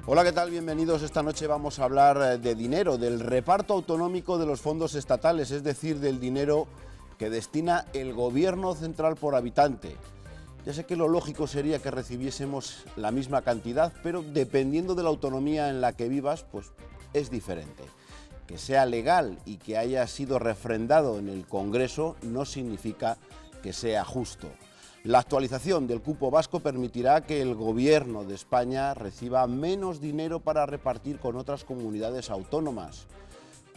Hola, ¿qué tal? Bienvenidos. Esta noche vamos a hablar de dinero, del reparto autonómico de los fondos estatales, es decir, del dinero que destina el gobierno central por habitante. Ya sé que lo lógico sería que recibiésemos la misma cantidad, pero dependiendo de la autonomía en la que vivas, pues es diferente. Que sea legal y que haya sido refrendado en el Congreso no significa que sea justo. La actualización del cupo vasco permitirá que el Gobierno de España reciba menos dinero para repartir con otras comunidades autónomas,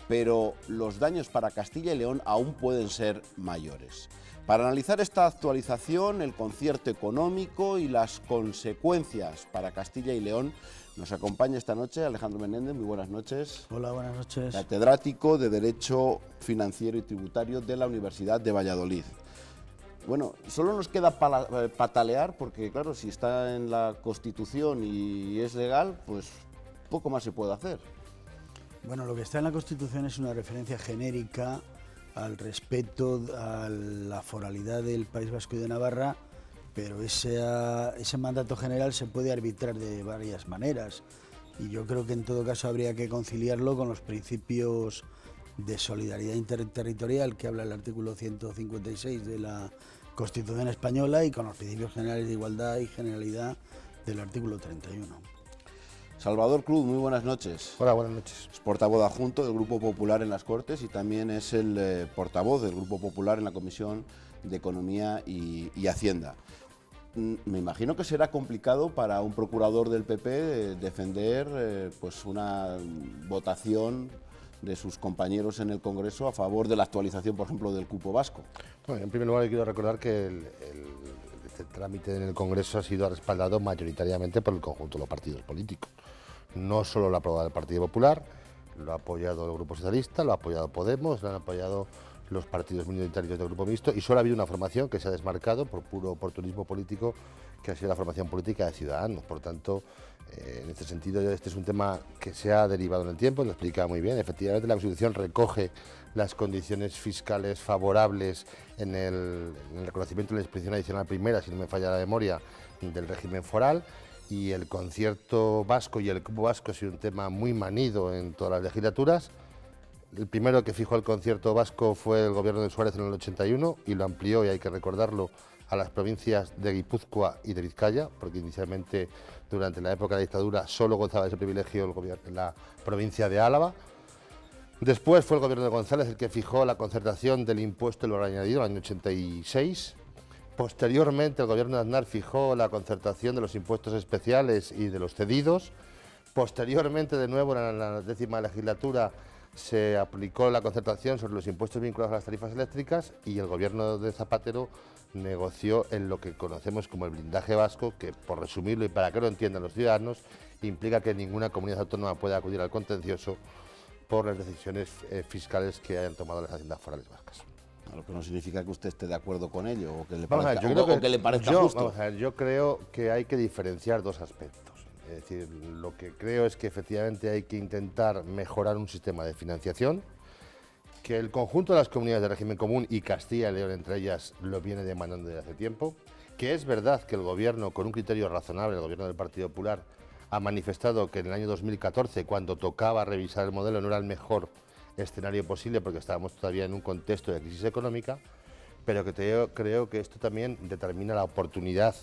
pero los daños para Castilla y León aún pueden ser mayores. Para analizar esta actualización, el concierto económico y las consecuencias para Castilla y León, nos acompaña esta noche Alejandro Menéndez. Muy buenas noches. Hola, buenas noches. Catedrático de Derecho Financiero y Tributario de la Universidad de Valladolid. Bueno, solo nos queda patalear porque, claro, si está en la Constitución y es legal, pues poco más se puede hacer. Bueno, lo que está en la Constitución es una referencia genérica al respeto a la foralidad del País Vasco y de Navarra, pero ese mandato general se puede arbitrar de varias maneras y yo creo que en todo caso habría que conciliarlo con los principios de solidaridad interterritorial que habla el artículo 156 de la Constitución española y con los principios generales de igualdad y generalidad del artículo 31. Salvador Cruz, muy buenas noches. Hola, buenas noches. Es portavoz adjunto del Grupo Popular en las Cortes y también es el portavoz del Grupo Popular en la Comisión de Economía y Hacienda. Me imagino que será complicado para un procurador del PP defender pues una votación de sus compañeros en el Congreso a favor de la actualización, por ejemplo, del cupo vasco. Bueno, en primer lugar, quiero recordar que este trámite en el Congreso ha sido respaldado mayoritariamente por el conjunto de los partidos políticos. No solo lo ha aprobado el Partido Popular, lo ha apoyado el Grupo Socialista, lo ha apoyado Podemos, lo han apoyado los partidos minoritarios del Grupo Mixto y solo ha habido una formación que se ha desmarcado por puro oportunismo político, que ha sido la formación política de Ciudadanos. Por tanto, en este sentido, este es un tema que se ha derivado en el tiempo, lo explica muy bien. Efectivamente, la Constitución recoge las condiciones fiscales favorables en el reconocimiento de la disposición adicional primera, si no me falla la memoria, del régimen foral, y el concierto vasco y el cupo vasco ha sido un tema muy manido en todas las legislaturas. El primero que fijó el concierto vasco fue el gobierno de Suárez en el 81 y lo amplió, y hay que recordarlo, a las provincias de Guipúzcoa y de Vizcaya, porque inicialmente durante la época de la dictadura solo gozaba de ese privilegio la provincia de Álava. Después fue el gobierno de González el que fijó la concertación del impuesto del valor añadido en el año 86. Posteriormente el gobierno de Aznar fijó la concertación de los impuestos especiales y de los cedidos. Posteriormente, de nuevo, en la 10ª legislatura se aplicó la concertación sobre los impuestos vinculados a las tarifas eléctricas y el gobierno de Zapatero negoció en lo que conocemos como el blindaje vasco, que, por resumirlo y para que lo entiendan los ciudadanos, implica que ninguna comunidad autónoma pueda acudir al contencioso por las decisiones fiscales que hayan tomado las haciendas forales vascas. Lo que no significa que usted esté de acuerdo con ello o que le parezca, justo. Vamos a ver, yo creo que hay que diferenciar dos aspectos. Es decir, lo que creo es que efectivamente hay que intentar mejorar un sistema de financiación, que el conjunto de las comunidades de régimen común y Castilla y León entre ellas lo viene demandando desde hace tiempo, que es verdad que el gobierno, con un criterio razonable, el gobierno del Partido Popular, ha manifestado que en el año 2014, cuando tocaba revisar el modelo, no era el mejor escenario posible porque estábamos todavía en un contexto de crisis económica, pero que creo que esto también determina la oportunidad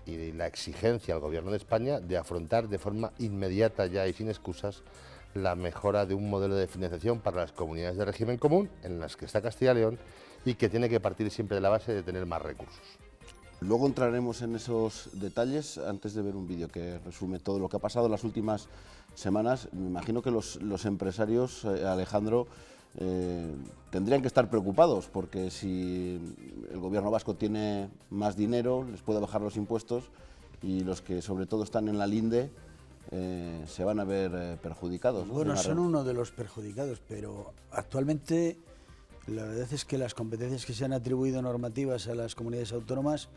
y la exigencia al Gobierno de España de afrontar de forma inmediata ya y sin excusas la mejora de un modelo de financiación para las comunidades de régimen común en las que está Castilla y León y que tiene que partir siempre de la base de tener más recursos. Luego entraremos en esos detalles antes de ver un vídeo que resume todo lo que ha pasado en las últimas semanas. Me imagino que los empresarios, Alejandro, tendrían que estar preocupados porque si el gobierno vasco tiene más dinero, les puede bajar los impuestos y los que sobre todo están en la linde se van a ver perjudicados. Bueno, son uno de los perjudicados, pero actualmente la verdad es que las competencias que se han atribuido normativas a las comunidades autónomas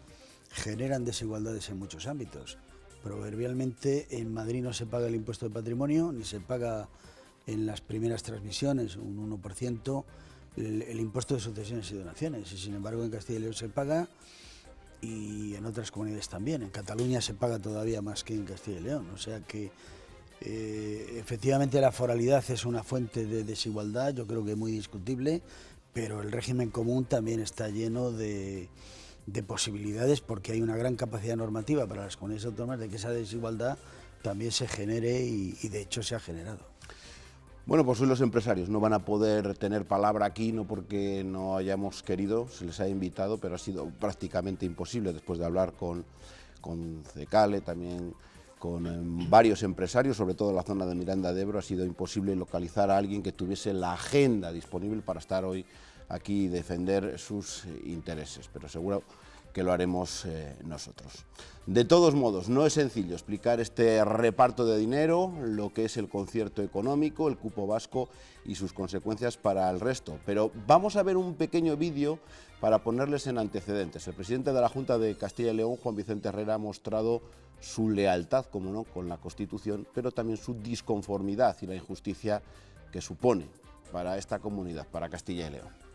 generan desigualdades en muchos ámbitos. Proverbialmente en Madrid no se paga el impuesto de patrimonio, ni se paga en las primeras transmisiones, un 1%, el impuesto de sucesiones y donaciones, y sin embargo en Castilla y León se paga, y en otras comunidades también. En Cataluña se paga todavía más que en Castilla y León, o sea que Efectivamente la foralidad es una fuente de desigualdad, yo creo que muy discutible, pero el régimen común también está lleno de posibilidades, porque hay una gran capacidad normativa para las comunidades autónomas de que esa desigualdad también se genere y de hecho se ha generado. Bueno, pues hoy los empresarios no van a poder tener palabra aquí, no porque no hayamos querido, se les ha invitado, pero ha sido prácticamente imposible después de hablar con CECALE, también con varios empresarios, sobre todo en la zona de Miranda de Ebro. Ha sido imposible localizar a alguien que tuviese la agenda disponible para estar hoy aquí y defender sus intereses, pero seguro que lo haremos nosotros. De todos modos, no es sencillo explicar este reparto de dinero, lo que es el concierto económico, el cupo vasco y sus consecuencias para el resto, pero vamos a ver un pequeño vídeo para ponerles en antecedentes. El presidente de la Junta de Castilla y León, Juan Vicente Herrera, ha mostrado su lealtad, como no, con la Constitución, pero también su disconformidad y la injusticia que supone para esta comunidad, para Castilla y León.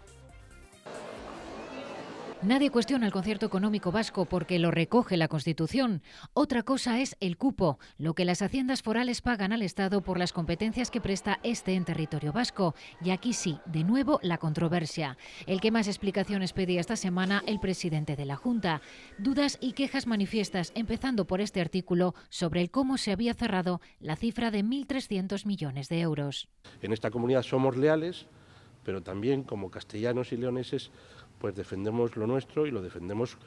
Nadie cuestiona el concierto económico vasco porque lo recoge la Constitución. Otra cosa es el cupo, lo que las haciendas forales pagan al Estado por las competencias que presta este en territorio vasco. Y aquí sí, de nuevo, la controversia. El que más explicaciones pedía esta semana el presidente de la Junta. Dudas y quejas manifiestas, empezando por este artículo sobre el cómo se había cerrado la cifra de 1.300 millones de euros. En esta comunidad somos leales, pero también como castellanos y leoneses pues defendemos lo nuestro y lo defendemos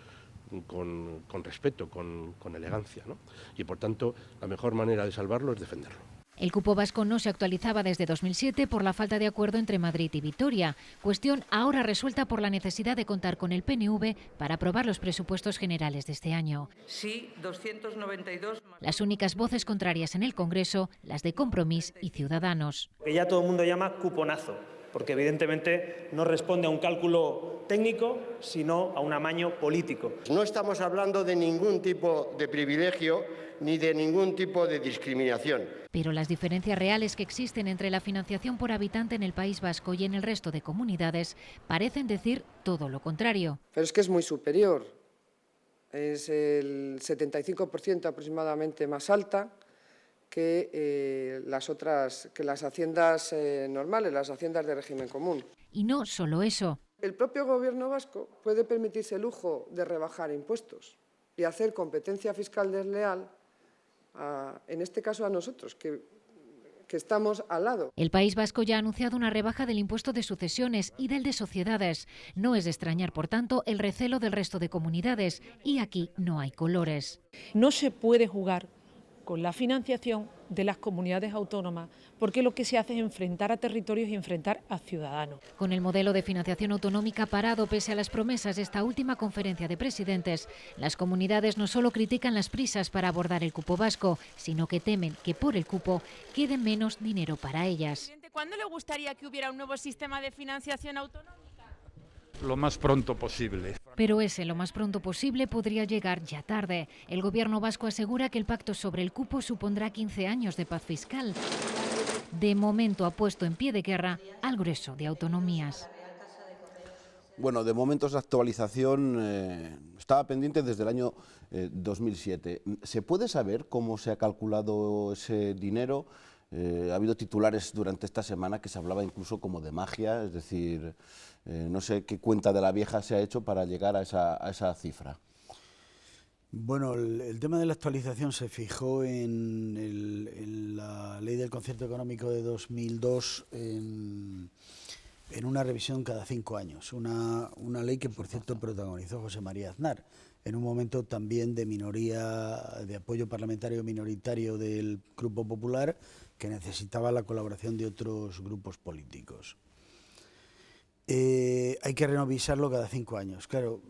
con respeto, con elegancia, ¿no? Y por tanto la mejor manera de salvarlo es defenderlo. El cupo vasco no se actualizaba desde 2007 por la falta de acuerdo entre Madrid y Vitoria, cuestión ahora resuelta por la necesidad de contar con el PNV para aprobar los presupuestos generales de este año. Sí, 292. Las únicas voces contrarias en el Congreso, las de Compromís y Ciudadanos. Que ya todo el mundo llama cuponazo, porque evidentemente no responde a un cálculo técnico, sino a un amaño político. No estamos hablando de ningún tipo de privilegio ni de ningún tipo de discriminación. Pero las diferencias reales que existen entre la financiación por habitante en el País Vasco y en el resto de comunidades parecen decir todo lo contrario. Pero es que es muy superior. Es el 75% aproximadamente más alta que las haciendas normales, las haciendas de régimen común. Y no solo eso. El propio Gobierno vasco puede permitirse el lujo de rebajar impuestos y hacer competencia fiscal desleal, en este caso a nosotros, que estamos al lado. El País Vasco ya ha anunciado una rebaja del impuesto de sucesiones y del de sociedades. No es de extrañar, por tanto, el recelo del resto de comunidades. Y aquí no hay colores. No se puede jugar con la financiación de las comunidades autónomas, porque lo que se hace es enfrentar a territorios y enfrentar a ciudadanos. Con el modelo de financiación autonómica parado pese a las promesas de esta última conferencia de presidentes, las comunidades no solo critican las prisas para abordar el cupo vasco, sino que temen que por el cupo quede menos dinero para ellas. ¿Cuándo le gustaría que hubiera un nuevo sistema de financiación autonómica? Lo más pronto posible. Pero ese lo más pronto posible podría llegar ya tarde. El Gobierno vasco asegura que el pacto sobre el cupo supondrá 15 años de paz fiscal. De momento ha puesto en pie de guerra al grueso de autonomías. Bueno, de momento esa actualización estaba pendiente desde el año 2007. ¿Se puede saber cómo se ha calculado ese dinero? Ha habido titulares durante esta semana que se hablaba incluso como de magia, es decir, no sé qué cuenta de la vieja se ha hecho para llegar a esa cifra. Bueno, el tema de la actualización se fijó en la Ley del Concierto Económico de 2002 en una revisión cada 5 años, una ley que por cierto protagonizó José María Aznar, en un momento también de minoría, de apoyo parlamentario minoritario del Grupo Popular, que necesitaba la colaboración de otros grupos políticos. Hay que revisarlo cada 5 años. Claro,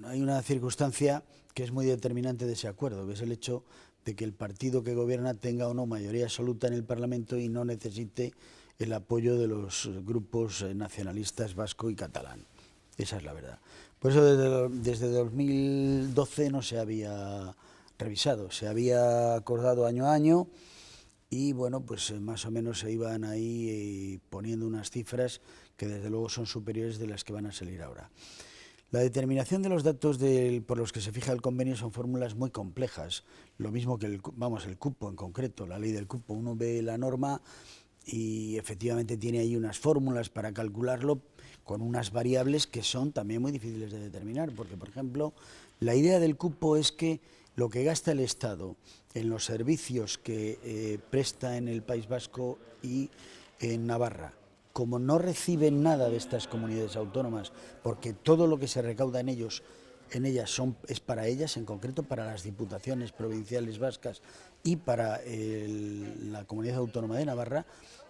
hay una circunstancia que es muy determinante de ese acuerdo, que es el hecho de que el partido que gobierna tenga o no mayoría absoluta en el Parlamento y no necesite el apoyo de los grupos nacionalistas vasco y catalán. Esa es la verdad. Por eso desde 2012 no se había revisado, se había acordado año a año y bueno, pues más o menos se iban ahí poniendo unas cifras que desde luego son superiores de las que van a salir ahora. La determinación de los datos por los que se fija el convenio son fórmulas muy complejas, lo mismo que el cupo en concreto, la ley del cupo. Uno ve la norma y efectivamente tiene ahí unas fórmulas para calcularlo con unas variables que son también muy difíciles de determinar, porque, por ejemplo, la idea del cupo es que lo que gasta el Estado en los servicios que presta en el País Vasco y en Navarra, como no reciben nada de estas comunidades autónomas, porque todo lo que se recauda en ellas es para ellas, en concreto para las diputaciones provinciales vascas y para la comunidad autónoma de Navarra,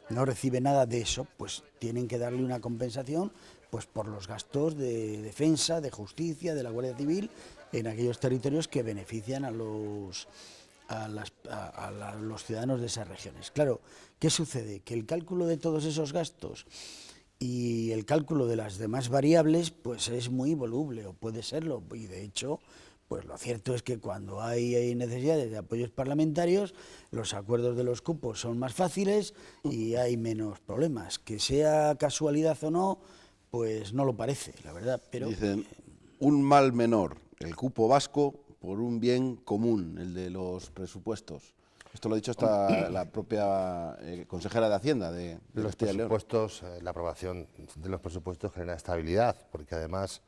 no recibe nada de eso, pues tienen que darle una compensación pues por los gastos de defensa, de justicia, de la Guardia Civil en aquellos territorios que benefician a los ciudadanos de esas regiones. Claro, ¿qué sucede? Que el cálculo de todos esos gastos y el cálculo de las demás variables pues es muy voluble, o puede serlo, y de hecho pues lo cierto es que cuando hay necesidades de apoyos parlamentarios, los acuerdos de los cupos son más fáciles y hay menos problemas. Que sea casualidad o no, pues no lo parece, la verdad. Pero dicen, un mal menor, el cupo vasco, por un bien común, el de los presupuestos. Esto lo ha dicho hasta la propia consejera de Hacienda de los presupuestos. La aprobación de los presupuestos genera estabilidad, porque además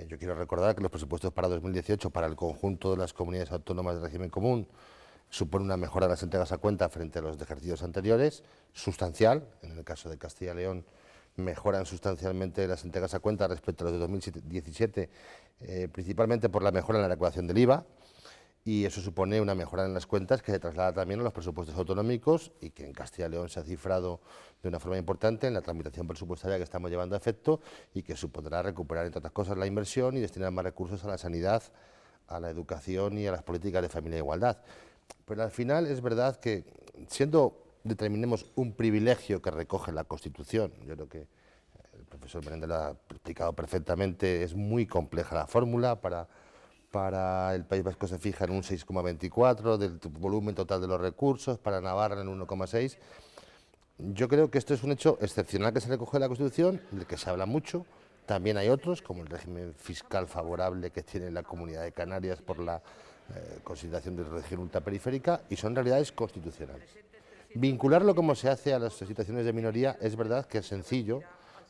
yo quiero recordar que los presupuestos para 2018 para el conjunto de las comunidades autónomas del régimen común supone una mejora de las entregas a cuenta frente a los de ejercicios anteriores, sustancial. En el caso de Castilla y León mejoran sustancialmente las entregas a cuenta respecto a los de 2017, principalmente por la mejora en la recaudación del IVA, y eso supone una mejora en las cuentas que se traslada también a los presupuestos autonómicos y que en Castilla y León se ha cifrado de una forma importante en la tramitación presupuestaria que estamos llevando a efecto y que supondrá recuperar, entre otras cosas, la inversión y destinar más recursos a la sanidad, a la educación y a las políticas de familia e igualdad. Pero al final es verdad que, siendo, determinemos, un privilegio que recoge la Constitución, yo creo que el profesor Menéndez lo ha explicado perfectamente, es muy compleja la fórmula. Para el País Vasco se fija en un 6,24 del volumen total de los recursos, para Navarra en 1,6. Yo creo que esto es un hecho excepcional que se recoge en la Constitución, del que se habla mucho. También hay otros, como el régimen fiscal favorable que tiene la Comunidad de Canarias por la consideración de región ultraperiférica, y son realidades constitucionales. Vincularlo como se hace a las situaciones de minoría es verdad que es sencillo,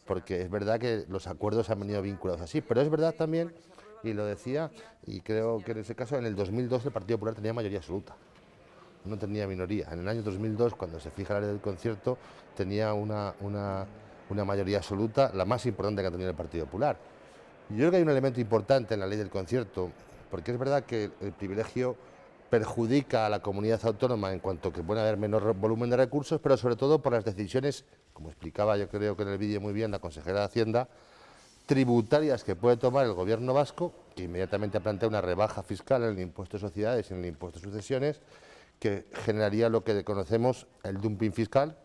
porque es verdad que los acuerdos han venido vinculados así, pero es verdad también, y lo decía, y creo que en ese caso en el 2002 el Partido Popular tenía mayoría absoluta, no tenía minoría. En el año 2002, cuando se fija la ley del concierto, tenía una mayoría absoluta, la más importante que ha tenido el Partido Popular. Yo creo que hay un elemento importante en la ley del concierto, porque es verdad que el privilegio perjudica a la comunidad autónoma en cuanto que puede haber menor volumen de recursos, pero sobre todo por las decisiones, como explicaba yo creo que en el vídeo muy bien la consejera de Hacienda, tributarias que puede tomar el gobierno vasco, que inmediatamente plantea una rebaja fiscal en el impuesto de sociedades y en el impuesto de sucesiones, que generaría lo que conocemos el dumping fiscal,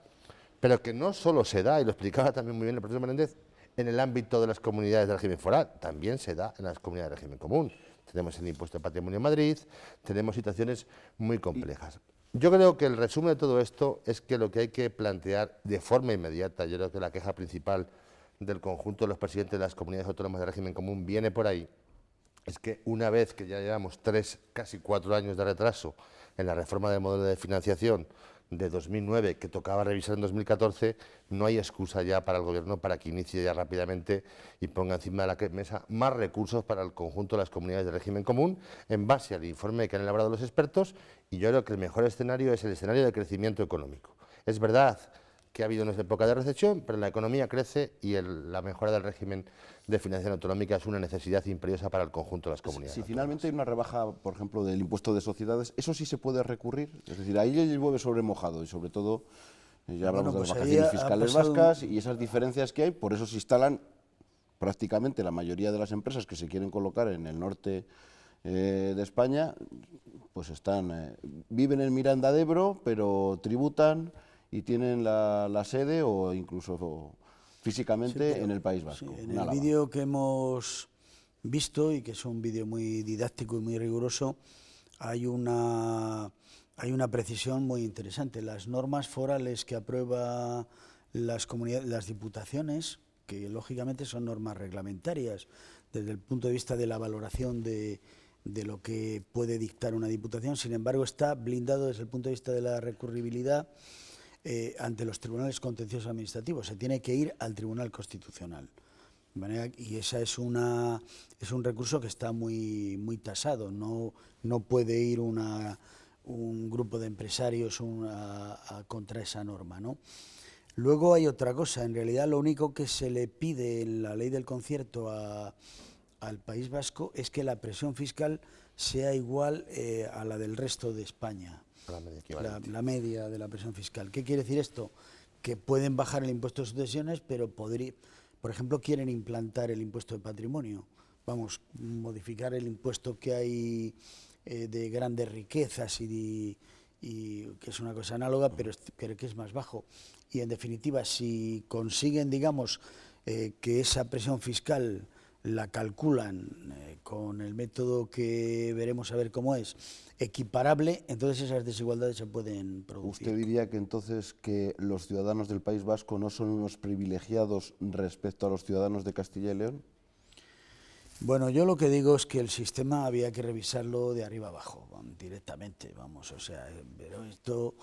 pero que no solo se da, y lo explicaba también muy bien el profesor Menéndez, en el ámbito de las comunidades del régimen foral, también se da en las comunidades del régimen común. Tenemos el impuesto de patrimonio en Madrid, tenemos situaciones muy complejas. Yo creo que el resumen de todo esto es que lo que hay que plantear de forma inmediata, yo creo que la queja principal del conjunto de los presidentes de las comunidades autónomas del régimen común viene por ahí, es que una vez que ya llevamos 3, casi 4 años de retraso en la reforma del modelo de financiación de 2009, que tocaba revisar en 2014, no hay excusa ya para el Gobierno para que inicie ya rápidamente y ponga encima de la mesa más recursos para el conjunto de las comunidades del régimen común, en base al informe que han elaborado los expertos, y yo creo que el mejor escenario es el escenario de crecimiento económico. Es verdad que ha habido una época de recesión, pero la economía crece y la mejora del régimen de financiación autonómica es una necesidad imperiosa para el conjunto de las comunidades. Si finalmente hay una rebaja, por ejemplo, del impuesto de sociedades, ¿eso sí se puede recurrir? Es decir, ahí llueve sobre mojado y sobre todo, ya hablamos de las vacaciones fiscales vascas y esas diferencias que hay, por eso se instalan prácticamente la mayoría de las empresas que se quieren colocar en el norte de España, pues viven en Miranda de Ebro, pero tributan y tienen la sede o incluso físicamente en el País Vasco. Sí, en el vídeo que hemos visto, y que es un vídeo muy didáctico y muy riguroso, hay una precisión muy interesante. Las normas forales que aprueba las diputaciones que lógicamente son normas reglamentarias desde el punto de vista de la valoración de lo que puede dictar una Diputación. Sin embargo, está blindado desde el punto de vista de la recurribilidad ante los tribunales contenciosos administrativos. Se tiene que ir al Tribunal Constitucional. De manera, y esa es un recurso que está muy tasado. No puede ir un grupo de empresarios contra esa norma, ¿no? Luego hay otra cosa. En realidad, lo único que se le pide en la ley del concierto al País Vasco es que la presión fiscal sea igual a la del resto de España. La media de la presión fiscal. ¿Qué quiere decir esto? Que pueden bajar el impuesto de sucesiones, pero por ejemplo, quieren implantar el impuesto de patrimonio. Vamos, modificar el impuesto que hay de grandes riquezas y que es una cosa análoga, pero que es más bajo. Y en definitiva, si consiguen, digamos, que esa presión fiscal la calculan con el método que veremos a ver cómo es, equiparable, entonces esas desigualdades se pueden producir. ¿Usted diría que entonces que los ciudadanos del País Vasco no son unos privilegiados respecto a los ciudadanos de Castilla y León? Bueno, yo lo que digo es que el sistema había que revisarlo de arriba abajo, directamente, vamos, o sea, pero esto,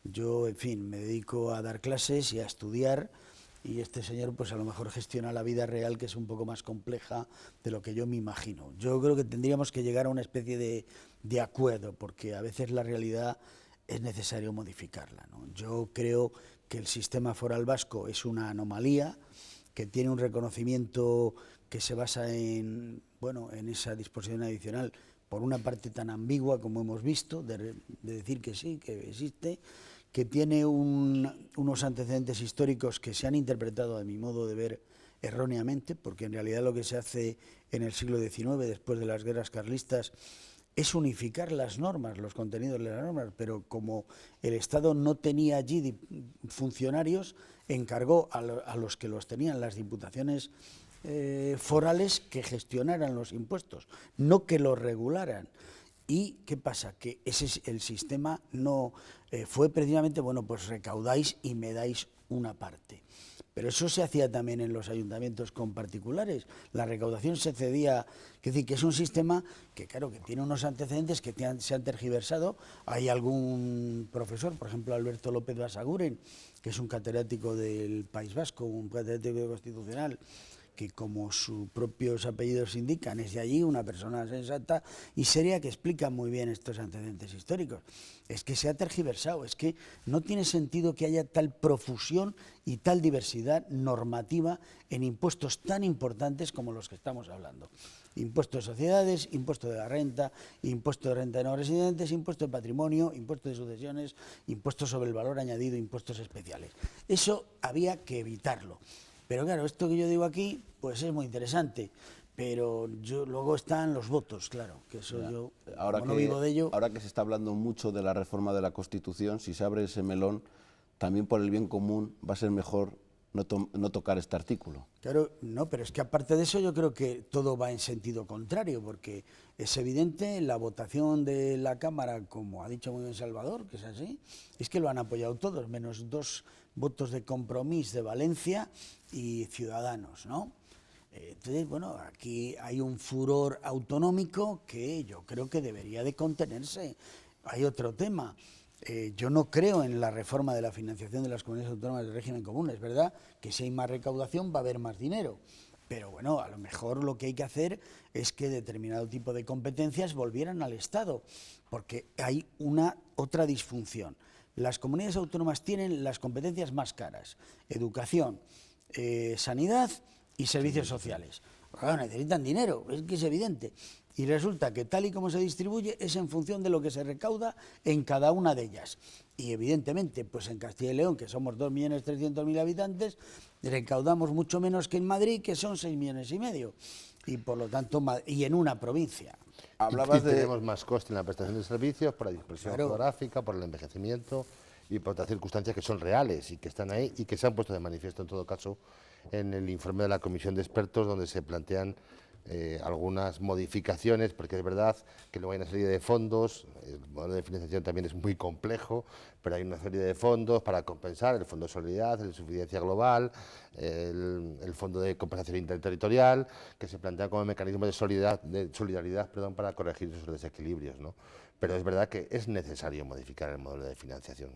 yo, en fin, me dedico a dar clases y a estudiar, y este señor pues a lo mejor gestiona la vida real, que es un poco más compleja de lo que yo me imagino. Yo creo que tendríamos que llegar a una especie de acuerdo, porque a veces la realidad es necesario modificarla, ¿no? Yo creo que el sistema foral vasco es una anomalía, que tiene un reconocimiento que se basa en esa disposición adicional, por una parte tan ambigua como hemos visto, de decir que sí, que existe, que tiene unos antecedentes históricos que se han interpretado, a mi modo de ver, erróneamente, porque en realidad lo que se hace en el siglo XIX, después de las guerras carlistas, es unificar las normas, los contenidos de las normas, pero como el Estado no tenía allí funcionarios, encargó a los que los tenían, las diputaciones forales, que gestionaran los impuestos, no que los regularan. ¿Y qué pasa? Que el sistema no fue precisamente, bueno, pues recaudáis y me dais una parte. Pero eso se hacía también en los ayuntamientos con particulares. La recaudación se cedía, es decir, que es un sistema que, claro, que tiene unos antecedentes que se han tergiversado. Hay algún profesor, por ejemplo, Alberto López Basaguren, que es un catedrático del País Vasco, un catedrático constitucional, que como sus propios apellidos indican, es de allí, una persona sensata y seria que explica muy bien estos antecedentes históricos. Es que se ha tergiversado, es que no tiene sentido que haya tal profusión y tal diversidad normativa en impuestos tan importantes como los que estamos hablando. Impuesto de sociedades, impuesto de la renta, impuesto de renta de no residentes, impuesto de patrimonio, impuesto de sucesiones, impuesto sobre el valor añadido, impuestos especiales. Eso había que evitarlo. Pero claro, esto que yo digo aquí, pues es muy interesante, pero luego están los votos, claro, que eso yo no vivo de ello. Ahora que se está hablando mucho de la reforma de la Constitución, si se abre ese melón, también por el bien común va a ser mejor no tocar este artículo. Claro, no, pero es que aparte de eso yo creo que todo va en sentido contrario, porque es evidente la votación de la Cámara, como ha dicho muy bien Salvador, que es así, es que lo han apoyado todos, menos 2 votos de Compromís de Valencia y Ciudadanos, ¿no? Entonces, bueno, aquí hay un furor autonómico que yo creo que debería de contenerse. Hay otro tema. Yo no creo en la reforma de la financiación de las comunidades autónomas del régimen común. Es verdad que si hay más recaudación va a haber más dinero. Pero bueno, a lo mejor lo que hay que hacer es que determinado tipo de competencias volvieran al Estado, porque hay otra disfunción. Las comunidades autónomas tienen las competencias más caras: educación, sanidad y servicios sociales. Claro, necesitan dinero, es que es evidente. Y resulta que tal y como se distribuye es en función de lo que se recauda en cada una de ellas. Y evidentemente, pues en Castilla y León, que somos 2.300.000 habitantes, recaudamos mucho menos que en Madrid, que son 6,5 millones. Y por lo tanto, y en una provincia. Tenemos más coste en la prestación de servicios por la dispersión geográfica, por el envejecimiento y por otras circunstancias que son reales y que están ahí y que se han puesto de manifiesto en todo caso en el informe de la Comisión de Expertos, donde se plantean algunas modificaciones, porque es verdad que luego hay una serie de fondos, el modelo de financiación también es muy complejo, pero hay una serie de fondos para compensar, el Fondo de Solidaridad, el de Suficiencia Global, el Fondo de Compensación Interterritorial, que se plantea como mecanismo de solidaridad, para corregir esos desequilibrios, ¿no? Pero es verdad que es necesario modificar el modelo de financiación.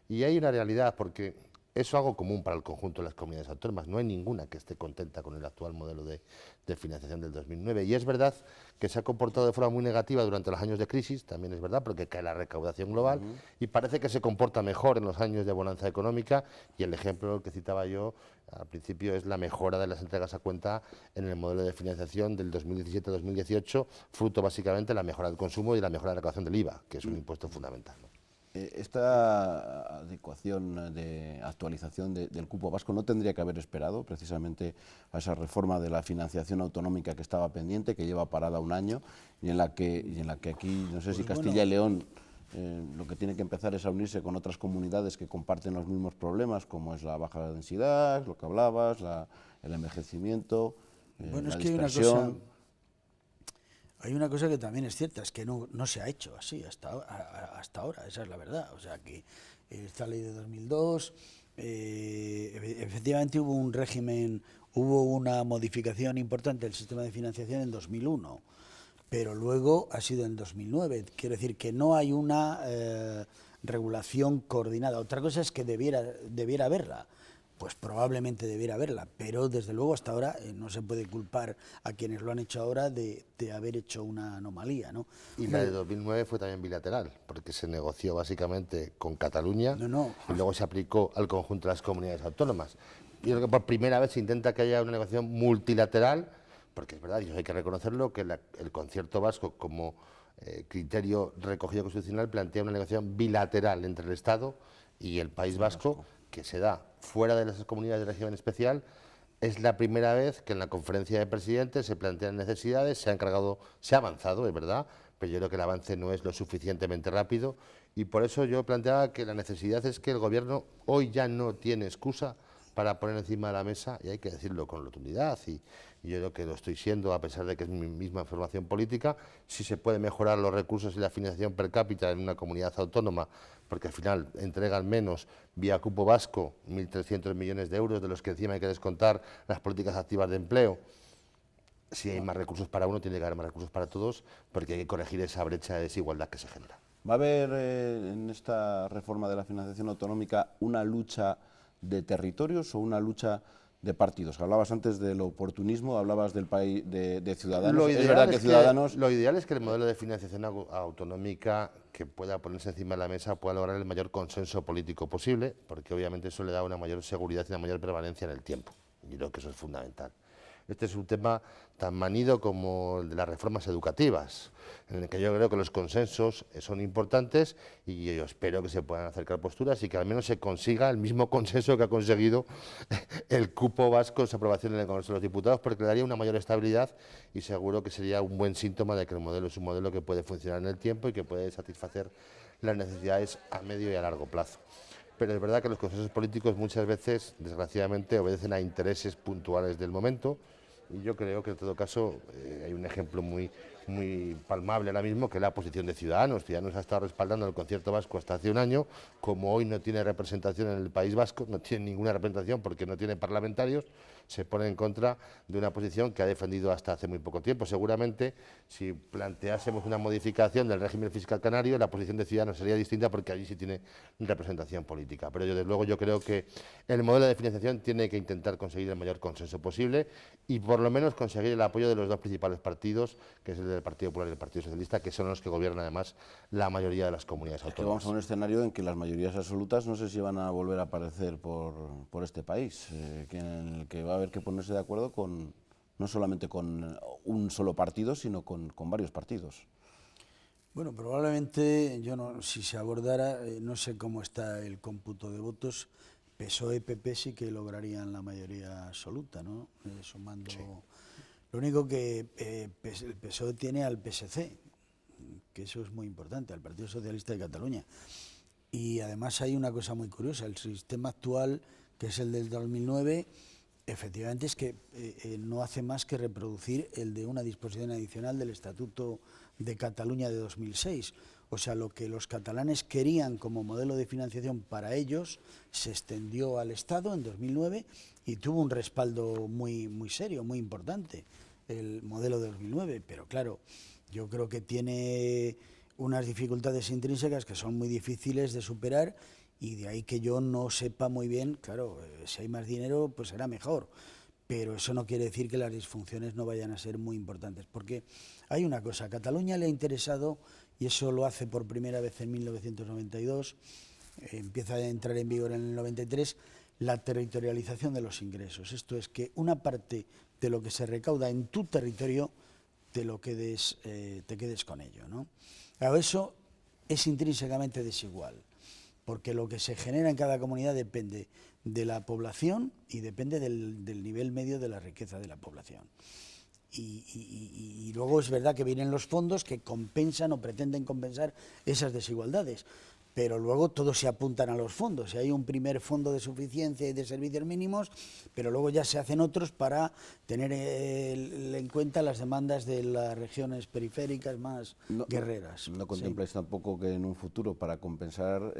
Y hay una realidad, porque es algo común para el conjunto de las comunidades autónomas. No hay ninguna que esté contenta con el actual modelo de financiación del 2009. Y es verdad que se ha comportado de forma muy negativa durante los años de crisis, también es verdad, porque cae la recaudación global, y parece que se comporta mejor en los años de bonanza económica, y el ejemplo que citaba yo al principio es la mejora de las entregas a cuenta en el modelo de financiación del 2017-2018, fruto básicamente de la mejora del consumo y la mejora de la recaudación del IVA, que es un impuesto fundamental, ¿no? Esta adecuación de actualización del cupo vasco no tendría que haber esperado precisamente a esa reforma de la financiación autonómica que estaba pendiente, que lleva parada un año, y en la que aquí, no sé si Castilla y León lo que tiene que empezar es a unirse con otras comunidades que comparten los mismos problemas, como es la baja densidad, lo que hablabas, el envejecimiento, la dispersión. Hay una cosa que también es cierta, es que no se ha hecho así hasta ahora, esa es la verdad. O sea, que esta ley de 2002, efectivamente hubo un régimen, hubo una modificación importante del sistema de financiación en 2001, pero luego ha sido en 2009. Quiero decir que no hay una regulación coordinada. Otra cosa es que debiera haberla. Pues probablemente debiera haberla, pero desde luego hasta ahora no se puede culpar a quienes lo han hecho ahora de haber hecho una anomalía, ¿no? Y la de 2009 fue también bilateral, porque se negoció básicamente con Cataluña y luego se aplicó al conjunto de las comunidades autónomas. Yo creo que por primera vez se intenta que haya una negociación multilateral, porque es verdad, y eso hay que reconocerlo, que el concierto vasco como criterio recogido constitucional plantea una negociación bilateral entre el Estado y el País Vasco, que se da fuera de las comunidades de régimen especial. Es la primera vez que en la conferencia de presidentes se plantean necesidades, se ha avanzado, es verdad, pero yo creo que el avance no es lo suficientemente rápido, y por eso yo planteaba que la necesidad es que el Gobierno hoy ya no tiene excusa para poner encima de la mesa, y hay que decirlo con rotundidad, y yo creo que lo estoy siendo a pesar de que es mi misma formación política, si se puede mejorar los recursos y la financiación per cápita en una comunidad autónoma, porque al final entregan menos vía cupo vasco, 1.300 millones de euros, de los que encima hay que descontar las políticas activas de empleo. Si hay más recursos para uno, tiene que haber más recursos para todos, porque hay que corregir esa brecha de desigualdad que se genera. ¿Va a haber en esta reforma de la financiación autonómica una lucha de territorios o una lucha de partidos? Hablabas antes del oportunismo, hablabas del país de Ciudadanos. Lo ideal es que el modelo de financiación autonómica que pueda ponerse encima de la mesa pueda lograr el mayor consenso político posible, porque obviamente eso le da una mayor seguridad y una mayor prevalencia en el tiempo. Yo creo que eso es fundamental. Este es un tema tan manido como el de las reformas educativas, en el que yo creo que los consensos son importantes, y yo espero que se puedan acercar posturas y que al menos se consiga el mismo consenso que ha conseguido el cupo vasco en su aprobación en el Congreso de los Diputados, porque le daría una mayor estabilidad, y seguro que sería un buen síntoma de que el modelo es un modelo que puede funcionar en el tiempo y que puede satisfacer las necesidades a medio y a largo plazo. Pero es verdad que los consensos políticos muchas veces, desgraciadamente, obedecen a intereses puntuales del momento, y yo creo que en todo caso hay un ejemplo muy palmable ahora mismo, que es la posición de Ciudadanos. Ciudadanos ha estado respaldando el concierto vasco hasta hace un año. Como hoy no tiene representación en el País Vasco, no tiene ninguna representación porque no tiene parlamentarios, se pone en contra de una posición que ha defendido hasta hace muy poco tiempo. Seguramente, si planteásemos una modificación del régimen fiscal canario, la posición de Ciudadanos sería distinta, porque allí sí tiene representación política. Pero desde luego yo creo que el modelo de financiación tiene que intentar conseguir el mayor consenso posible, y por lo menos conseguir el apoyo de los dos principales partidos, que es el del Partido Popular y el Partido Socialista, que son los que gobiernan además la mayoría de las comunidades autónomas. Vamos a un escenario en que las mayorías absolutas no sé si van a volver a aparecer por este país, en el que va a haber que ponerse de acuerdo no solamente con un solo partido, sino con varios partidos. Bueno, probablemente, si se abordara, no sé cómo está el cómputo de votos, PSOE y PP sí que lograrían la mayoría absoluta, ¿no? Sumando. Sí. Lo único que el PSOE tiene al PSC, que eso es muy importante, al Partido Socialista de Cataluña. Y además hay una cosa muy curiosa: el sistema actual, que es el del 2009, Efectivamente, es que no hace más que reproducir el de una disposición adicional del Estatuto de Cataluña de 2006. O sea, lo que los catalanes querían como modelo de financiación para ellos se extendió al Estado en 2009 y tuvo un respaldo muy serio, muy importante, el modelo de 2009. Pero claro, yo creo que tiene unas dificultades intrínsecas que son muy difíciles de superar, y de ahí que yo no sepa muy bien, claro, si hay más dinero pues será mejor, pero eso no quiere decir que las disfunciones no vayan a ser muy importantes, porque hay una cosa: a Cataluña le ha interesado, y eso lo hace por primera vez en 1992, empieza a entrar en vigor en el 93, la territorialización de los ingresos. Esto es que una parte de lo que se recauda en tu territorio te quedes con ello, ¿no? Claro, eso es intrínsecamente desigual, porque lo que se genera en cada comunidad depende de la población y depende del nivel medio de la riqueza de la población. Y luego es verdad que vienen los fondos que compensan o pretenden compensar esas desigualdades, pero luego todos se apuntan a los fondos. Y hay un primer fondo de suficiencia y de servicios mínimos, pero luego ya se hacen otros para tener en cuenta las demandas de las regiones periféricas más guerreras. ¿No contempláis tampoco que en un futuro, para compensar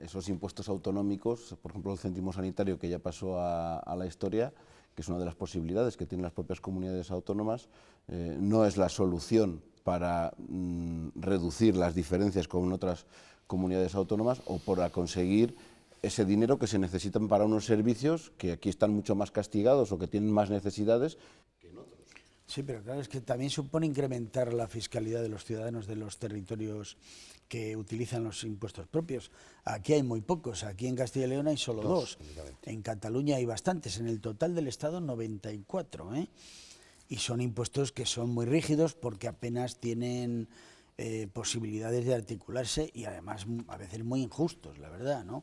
esos impuestos autonómicos, por ejemplo el céntimo sanitario, que ya pasó a la historia, que es una de las posibilidades que tienen las propias comunidades autónomas, no es la solución para reducir las diferencias con otras comunidades autónomas, o para conseguir ese dinero que se necesitan para unos servicios que aquí están mucho más castigados o que tienen más necesidades que en otros? Sí, pero claro, es que también supone incrementar la fiscalidad de los ciudadanos de los territorios que utilizan los impuestos propios. Aquí hay muy pocos, aquí en Castilla y León hay solo dos. En Cataluña hay bastantes, en el total del Estado 94, y son impuestos que son muy rígidos porque apenas tienen posibilidades de articularse, y además a veces muy injustos, la verdad, ¿no?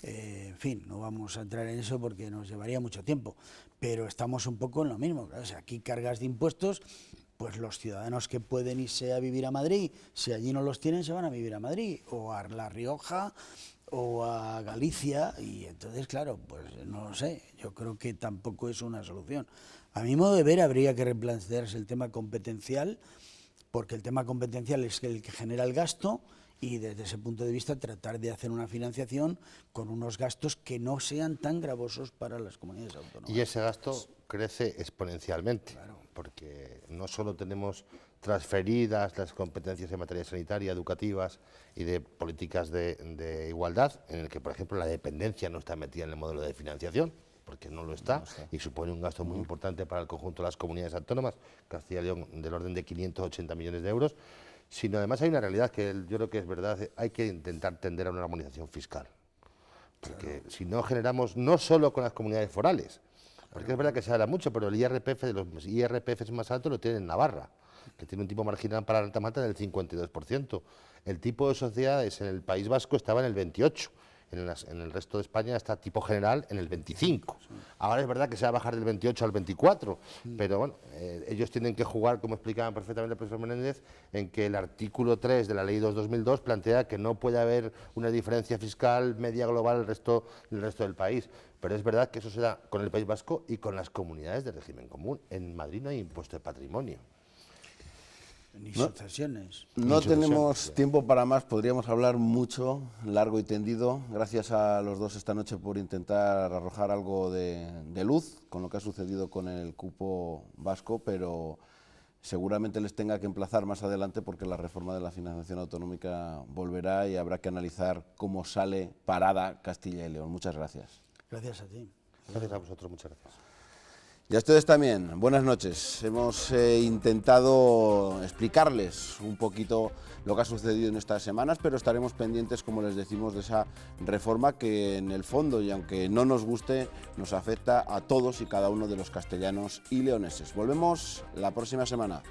En fin, no vamos a entrar en eso porque nos llevaría mucho tiempo, pero estamos un poco en lo mismo. Claro, o sea, aquí cargas de impuestos, pues los ciudadanos que pueden irse a vivir a Madrid, si allí no los tienen, se van a vivir a Madrid, o a La Rioja, o a Galicia, y entonces, claro, pues no lo sé, yo creo que tampoco es una solución. A mi modo de ver, habría que replantearse el tema competencial, porque el tema competencial es el que genera el gasto, y desde ese punto de vista tratar de hacer una financiación con unos gastos que no sean tan gravosos para las comunidades autónomas. Y ese gasto crece exponencialmente, claro, porque no solo tenemos transferidas las competencias en materia sanitaria, educativas y de políticas de igualdad, en el que, por ejemplo, la dependencia no está metida en el modelo de financiación, porque no lo está, y supone un gasto muy importante para el conjunto de las comunidades autónomas, Castilla y León del orden de 580 millones de euros, sino además hay una realidad que yo creo que es verdad: hay que intentar tender a una armonización fiscal, porque si no generamos, no solo con las comunidades forales, porque es verdad que se habla mucho, pero el IRPF de los IRPFs más altos lo tiene en Navarra, que tiene un tipo marginal para la alta mata del 52%. El tipo de sociedades en el País Vasco estaba en el 28%. En el resto de España está tipo general en el 25%. Ahora es verdad que se va a bajar del 28 al 24%, pero bueno, ellos tienen que jugar, como explicaba perfectamente el profesor Menéndez, en que el artículo 3 de la Ley 2/2002 plantea que no puede haber una diferencia fiscal media global del resto del país. Pero es verdad que eso se da con el País Vasco y con las comunidades de régimen común. En Madrid no hay impuesto de patrimonio. Ni sucesiones. No tenemos tiempo para más, podríamos hablar mucho, largo y tendido. Gracias a los dos esta noche por intentar arrojar algo de luz con lo que ha sucedido con el cupo vasco, pero seguramente les tenga que emplazar más adelante, porque la reforma de la financiación autonómica volverá y habrá que analizar cómo sale parada Castilla y León. Muchas gracias. Gracias a ti. Gracias a vosotros, muchas gracias. Y a ustedes también, buenas noches. Hemos intentado explicarles un poquito lo que ha sucedido en estas semanas, pero estaremos pendientes, como les decimos, de esa reforma que en el fondo, y aunque no nos guste, nos afecta a todos y cada uno de los castellanos y leoneses. Volvemos la próxima semana.